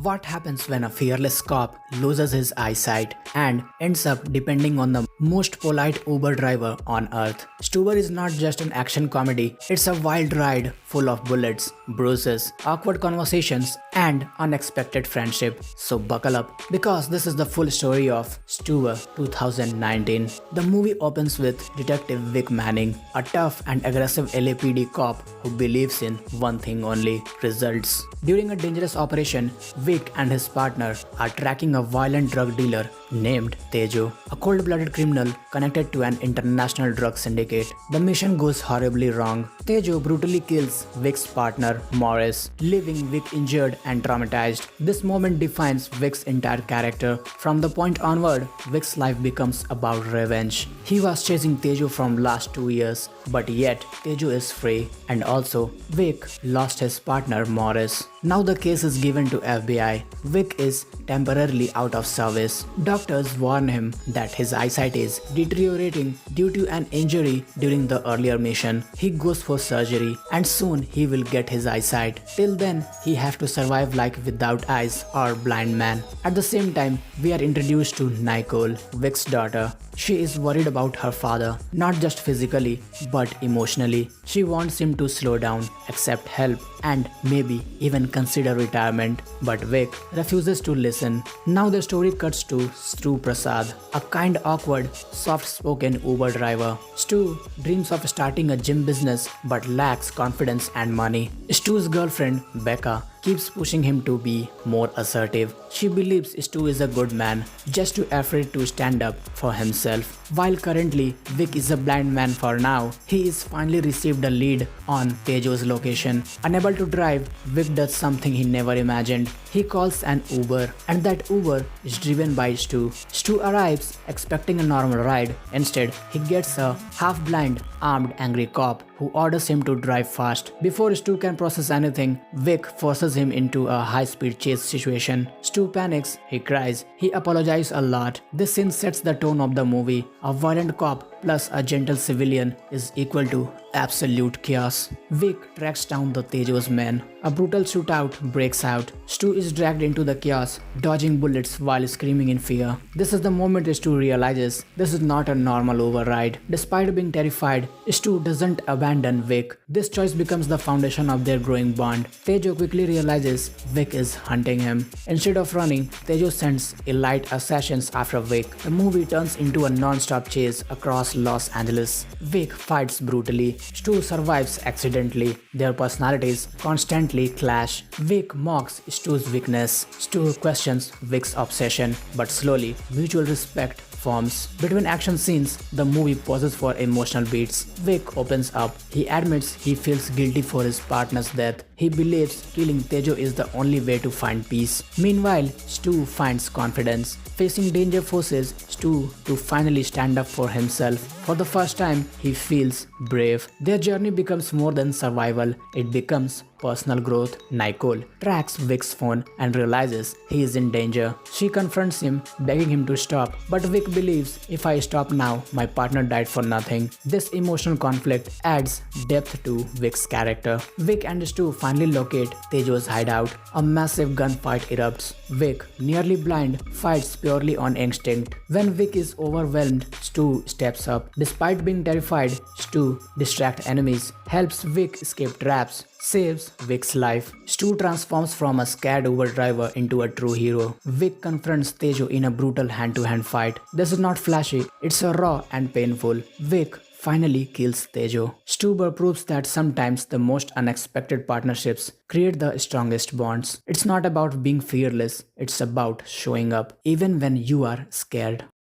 What happens when a fearless cop loses his eyesight and ends up depending on the most polite Uber driver on earth? Stuber is not just an action comedy, it's a wild ride full of bullets, bruises, awkward conversations, and unexpected friendship. So buckle up because this is the full story of Stuber 2019. The movie opens with Detective Vic Manning, a tough and aggressive LAPD cop who believes in one thing only: results. During a dangerous operation, Vic and his partner are tracking a violent drug dealer named Tejo, a cold-blooded criminal connected to an international drug syndicate. The mission goes horribly wrong. Tejo brutally kills Vic's partner, Morris, leaving Vic injured and traumatized. This moment defines Vic's entire character. From the point onward, Vic's life becomes about revenge. He was chasing Tejo from last 2 years, but yet Tejo is free, and also Vic lost his partner Morris. Now the case is given to FBI. Vic is temporarily out of service. Doctors warn him that his eyesight is deteriorating due to an injury during the earlier mission. He goes for surgery and soon he will get his eyesight. Till then, he have to survive like without eyes or blind man. At the same time, we are introduced to Nicole, Vic's daughter. She is worried about her father, not just physically, but emotionally. She wants him to slow down, accept help, and maybe even consider retirement. But Vic refuses to listen. Now the story cuts to Stu Prasad, a kind, awkward, soft-spoken Uber driver. Stu dreams of starting a gym business but lacks confidence and money. Stu's girlfriend, Becca, keeps pushing him to be more assertive. She believes Stu is a good man, just too afraid to stand up for himself. While currently Vic is a blind man for now, he is finally received a lead on Tejo's location. Unable to drive, Vic does something he never imagined. He calls an Uber, and that Uber is driven by Stu. Stu arrives expecting a normal ride. Instead, he gets a half-blind, armed, angry cop who orders him to drive fast. Before Stu can process anything, Vic forces him into a high-speed chase situation. Stu panics, he cries, he apologizes a lot. This scene sets the tone of the movie. A violent cop plus a gentle civilian is equal to absolute chaos. Vic tracks down the Tejo's men. A brutal shootout breaks out. Stu is dragged into the chaos, dodging bullets while screaming in fear. This is the moment Stu realizes this is not a normal override. Despite being terrified, Stu doesn't abandon Vic. This choice becomes the foundation of their growing bond. Tejo quickly realizes Vic is hunting him. Instead of running, Tejo sends elite assassins after Vic. The movie turns into a non-stop chase across Los Angeles. Vic fights brutally. Stu survives accidentally. Their personalities constantly clash. Vic mocks Stu's weakness. Stu questions Vic's obsession, but slowly, mutual respect forms. Between action scenes, the movie pauses for emotional beats. Vic opens up. He admits he feels guilty for his partner's death. He believes killing Tejo is the only way to find peace. Meanwhile, Stu finds confidence. Facing danger forces Stu to finally stand up for himself. For the first time, he feels brave. Their journey becomes more than survival. It becomes personal growth. Nicole tracks Vic's phone and realizes he is in danger. She confronts him, begging him to stop. But Vic believes, if I stop now, my partner died for nothing. This emotional conflict adds depth to Vic's character. Vic and Stu finally locate Tejo's hideout. A massive gunfight erupts. Vic, nearly blind, fights purely on instinct. When Vic is overwhelmed, Stu steps up. Despite being terrified, Stu distracts enemies, helps Vic escape traps, saves Vic's life. Stu transforms from a scared Uber driver into a true hero. Vic confronts Tejo in a brutal hand-to-hand fight. This is not flashy, it's raw and painful. Vic finally kills Tejo. Stuber proves that sometimes the most unexpected partnerships create the strongest bonds. It's not about being fearless, it's about showing up even when you are scared.